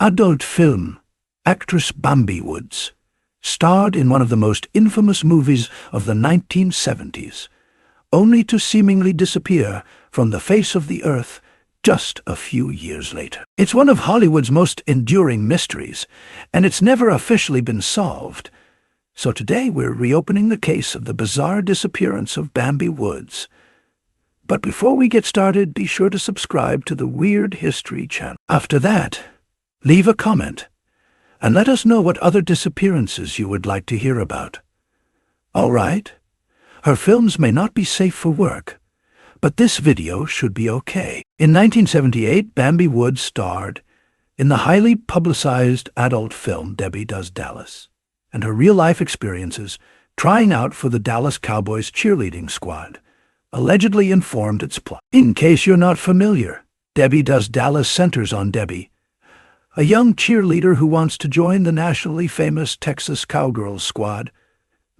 Adult film. Actress Bambi Woods starred in one of the most infamous movies of the 1970s, only to seemingly disappear from the face of the earth just a few years later. It's one of Hollywood's most enduring mysteries, and it's never officially been solved. So today we're reopening the case of the bizarre disappearance of Bambi Woods. But before we get started, be sure to subscribe to the Weird History channel. After that, leave a comment and let us know what other disappearances you would like to hear about. All right, her films may not be safe for work, but this video should be okay. In 1978, Bambi Woods starred in the highly publicized adult film Debbie Does Dallas, and her real-life experiences trying out for the Dallas Cowboys cheerleading squad allegedly informed its plot. In case you're not familiar, Debbie Does Dallas centers on Debbie, a young cheerleader who wants to join the nationally famous Texas Cowgirls squad,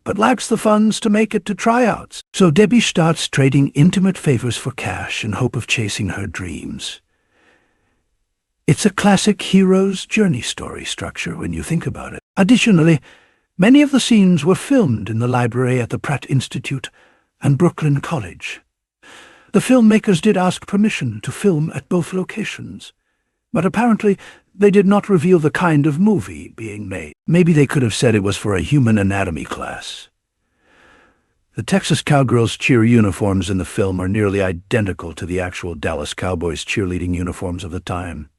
but lacks the funds to make it to tryouts. So Debbie starts trading intimate favors for cash in hope of chasing her dreams. It's a classic hero's journey story structure when you think about it. Additionally, many of the scenes were filmed in the library at the Pratt Institute and Brooklyn College. The filmmakers did ask permission to film at both locations, but apparently they did not reveal the kind of movie being made. Maybe they could have said it was for a human anatomy class. The Texas Cowgirls cheer uniforms in the film are nearly identical to the actual Dallas Cowboys cheerleading uniforms of the time,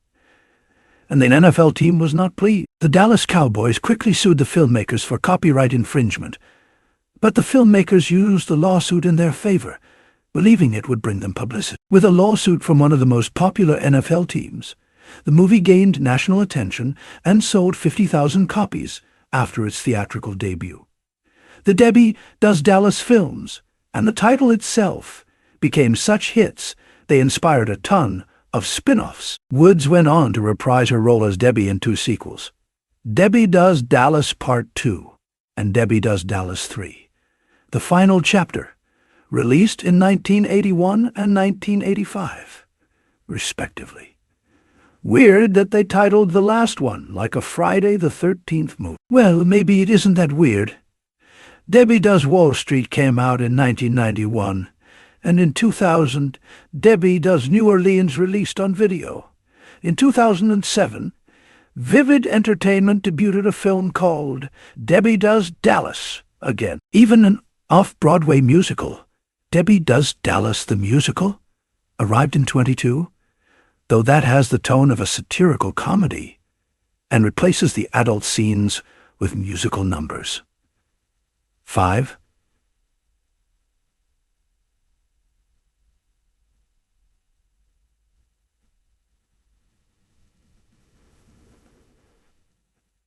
and the NFL team was not pleased. The Dallas Cowboys quickly sued the filmmakers for copyright infringement, but the filmmakers used the lawsuit in their favor, believing it would bring them publicity. With a lawsuit from one of the most popular NFL teams, the movie gained national attention and sold 50,000 copies after its theatrical debut. The Debbie Does Dallas films and the title itself became such hits they inspired a ton of spin-offs. Woods went on to reprise her role as Debbie in two sequels, Debbie Does Dallas Part 2 and Debbie Does Dallas 3. The final chapter, released in 1981 and 1985, respectively. Weird that they titled the last one like a Friday the 13th movie. Well, maybe it isn't that weird. Debbie Does Wall Street came out in 1991, and in 2000, Debbie Does New Orleans released on video. In 2007, Vivid Entertainment debuted a film called Debbie Does Dallas again. Even an off-Broadway musical, Debbie Does Dallas the Musical, arrived in 22, though that has the tone of a satirical comedy and replaces the adult scenes with musical numbers. 5.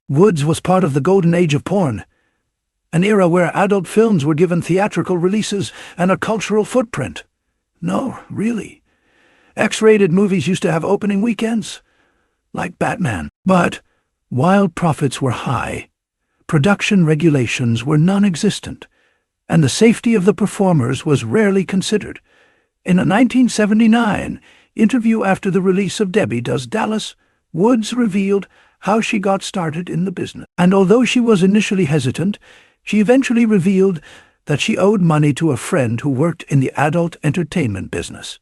Woods was part of the golden age of porn, an era where adult films were given theatrical releases and a cultural footprint. No, really. X-rated movies used to have opening weekends, like Batman. But while profits were high, production regulations were non-existent, and the safety of the performers was rarely considered. In a 1979 interview after the release of Debbie Does Dallas, Woods revealed how she got started in the business. And although she was initially hesitant, she eventually revealed that she owed money to a friend who worked in the adult entertainment business.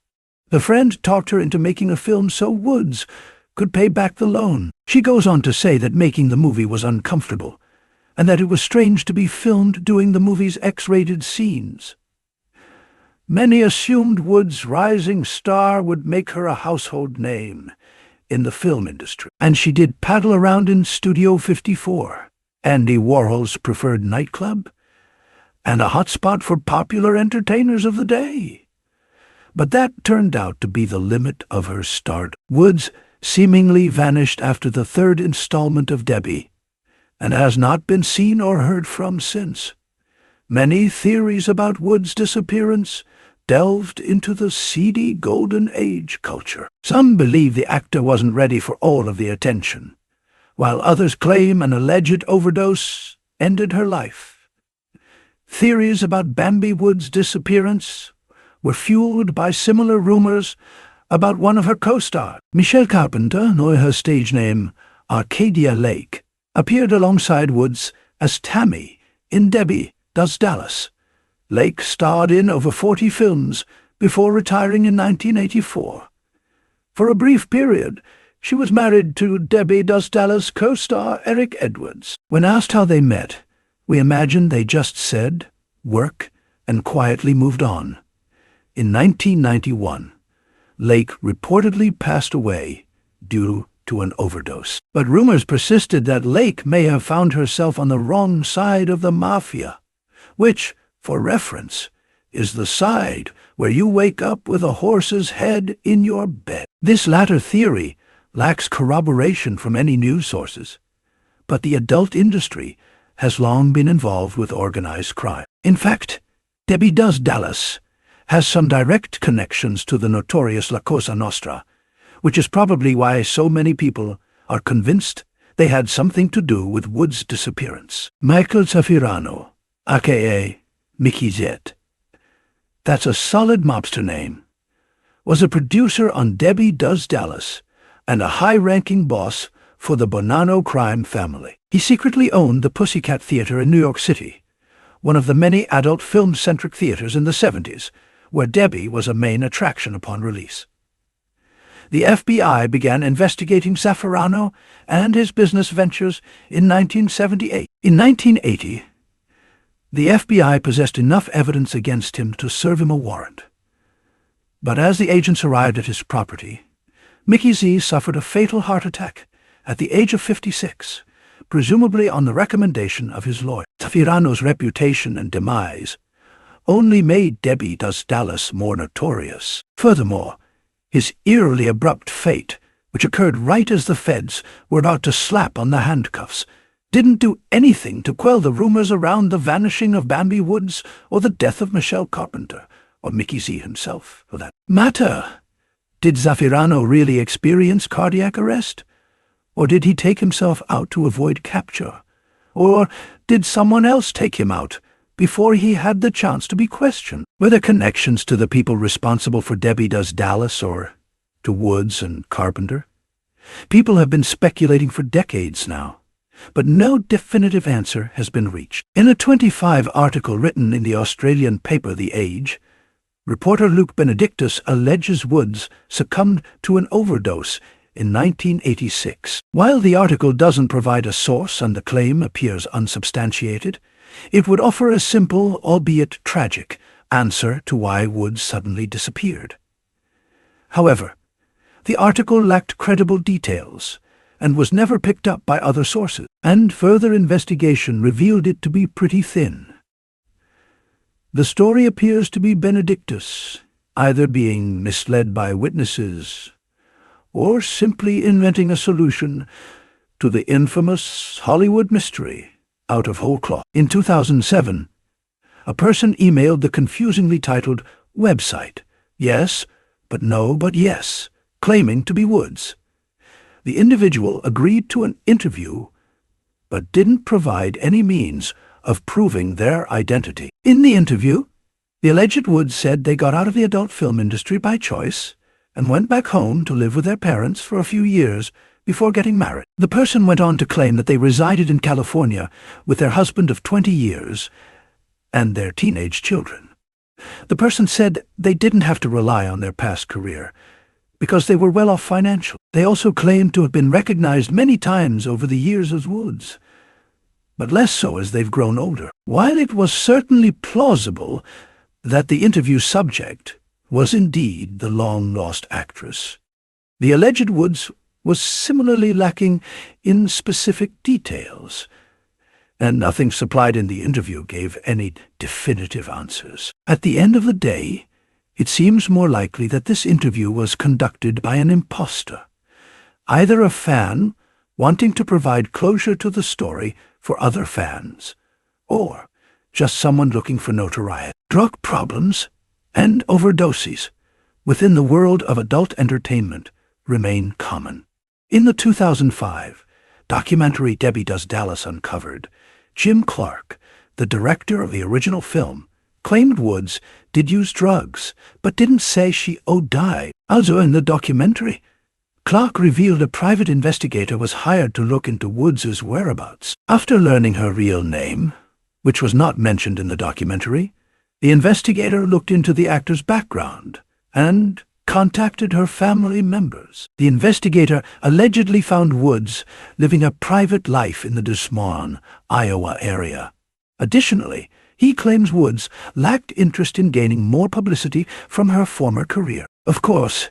The friend talked her into making a film so Woods could pay back the loan. She goes on to say that making the movie was uncomfortable, and that it was strange to be filmed doing the movie's X-rated scenes. Many assumed Woods' rising star would make her a household name in the film industry, and she did paddle around in Studio 54, Andy Warhol's preferred nightclub, and a hotspot for popular entertainers of the day. But that turned out to be the limit of her stardom. Woods seemingly vanished after the third installment of Debbie, and has not been seen or heard from since. Many theories about Woods' disappearance delved into the seedy golden age culture. Some believe the actor wasn't ready for all of the attention, while others claim an alleged overdose ended her life. Theories about Bambi Woods' disappearance were fueled by similar rumors about one of her co-stars. Michelle Carpenter, neu her stage name Arcadia Lake, appeared alongside Woods as Tammy in Debbie Does Dallas. Lake starred in over 40 films before retiring in 1984. For a brief period, she was married to Debbie Does Dallas co-star Eric Edwards. When asked how they met, we imagine they just said, "work," and quietly moved on. In 1991, Lake reportedly passed away due to an overdose. But rumors persisted that Lake may have found herself on the wrong side of the mafia, which, for reference, is the side where you wake up with a horse's head in your bed. This latter theory lacks corroboration from any news sources, but the adult industry has long been involved with organized crime. In fact, Debbie Does Dallas has some direct connections to the notorious La Cosa Nostra, which is probably why so many people are convinced they had something to do with Wood's disappearance. Michael Zafirano, a.k.a. Mickey Z, that's a solid mobster name, was a producer on Debbie Does Dallas and a high-ranking boss for the Bonanno crime family. He secretly owned the Pussycat Theater in New York City, one of the many adult film-centric theaters in the 70s, where Debbie was a main attraction upon release. The FBI began investigating Zafirano and his business ventures in 1978. In 1980, the FBI possessed enough evidence against him to serve him a warrant. But as the agents arrived at his property, Mickey Z suffered a fatal heart attack at the age of 56, presumably on the recommendation of his lawyer. Zafirano's reputation and demise only made Debbie Does Dallas more notorious. Furthermore, his eerily abrupt fate, which occurred right as the feds were about to slap on the handcuffs, didn't do anything to quell the rumors around the vanishing of Bambi Woods or the death of Michelle Carpenter, or Mickey Z himself, for that matter. Did Zafirano really experience cardiac arrest? Or did he take himself out to avoid capture? Or did someone else take him out before he had the chance to be questioned? Were there connections to the people responsible for Debbie Does Dallas or to Woods and Carpenter? People have been speculating for decades now, but no definitive answer has been reached. In a 25 article written in the Australian paper The Age, reporter Luke Benedictus alleges Woods succumbed to an overdose in 1986. While the article doesn't provide a source and the claim appears unsubstantiated, it would offer a simple, albeit tragic, answer to why Woods suddenly disappeared. However, the article lacked credible details and was never picked up by other sources, and further investigation revealed it to be pretty thin. The story appears to be Benedictus, either being misled by witnesses or simply inventing a solution to the infamous Hollywood mystery out of whole cloth. In 2007, a person emailed the confusingly titled website, "Yes, but no, but yes," claiming to be Woods. The individual agreed to an interview, but didn't provide any means of proving their identity. In the interview, the alleged Woods said they got out of the adult film industry by choice and went back home to live with their parents for a few years before getting married. The person went on to claim that they resided in California with their husband of 20 years and their teenage children. The person said they didn't have to rely on their past career because they were well off financially. They also claimed to have been recognized many times over the years as Woods, but less so as they've grown older. While it was certainly plausible that the interview subject was indeed the long-lost actress, the alleged Woods was similarly lacking in specific details, and nothing supplied in the interview gave any definitive answers. At the end of the day, it seems more likely that this interview was conducted by an imposter, either a fan wanting to provide closure to the story for other fans, or just someone looking for notoriety. Drug problems and overdoses within the world of adult entertainment remain common. In the 2005 documentary Debbie Does Dallas Uncovered, Jim Clark, the director of the original film, claimed Woods did use drugs, but didn't say she died. Also in the documentary, Clark revealed a private investigator was hired to look into Woods's whereabouts. After learning her real name, which was not mentioned in the documentary, the investigator looked into the actor's background and contacted her family members. The investigator allegedly found Woods living a private life in the Des Moines, Iowa area. Additionally, he claims Woods lacked interest in gaining more publicity from her former career. Of course,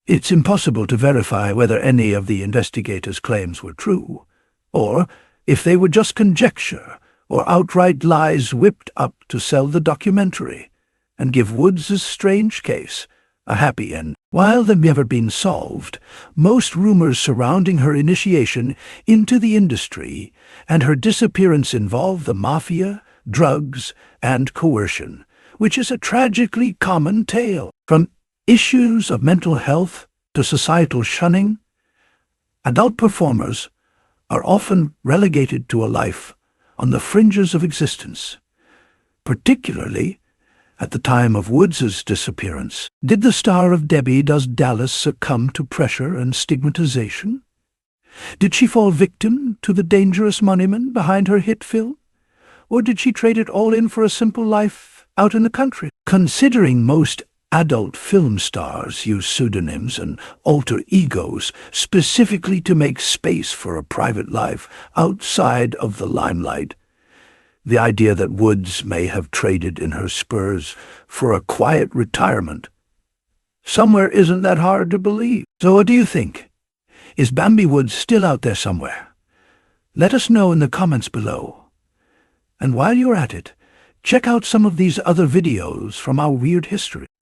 it's impossible to verify whether any of the investigator's claims were true, or if they were just conjecture or outright lies whipped up to sell the documentary and give Woods' strange case a happy end. While they've never been solved, most rumors surrounding her initiation into the industry and her disappearance involve the mafia, drugs, and coercion, which is a tragically common tale. From issues of mental health to societal shunning, adult performers are often relegated to a life on the fringes of existence, particularly at the time of Woods's disappearance. Did the star of Debbie Does Dallas succumb to pressure and stigmatization? Did she fall victim to the dangerous moneyman behind her hit film? Or did she trade it all in for a simple life out in the country? Considering most adult film stars use pseudonyms and alter egos specifically to make space for a private life outside of the limelight, the idea that Woods may have traded in her spurs for a quiet retirement somewhere isn't that hard to believe. So what do you think? Is Bambi Woods still out there somewhere? Let us know in the comments below. And while you're at it, check out some of these other videos from our weird history.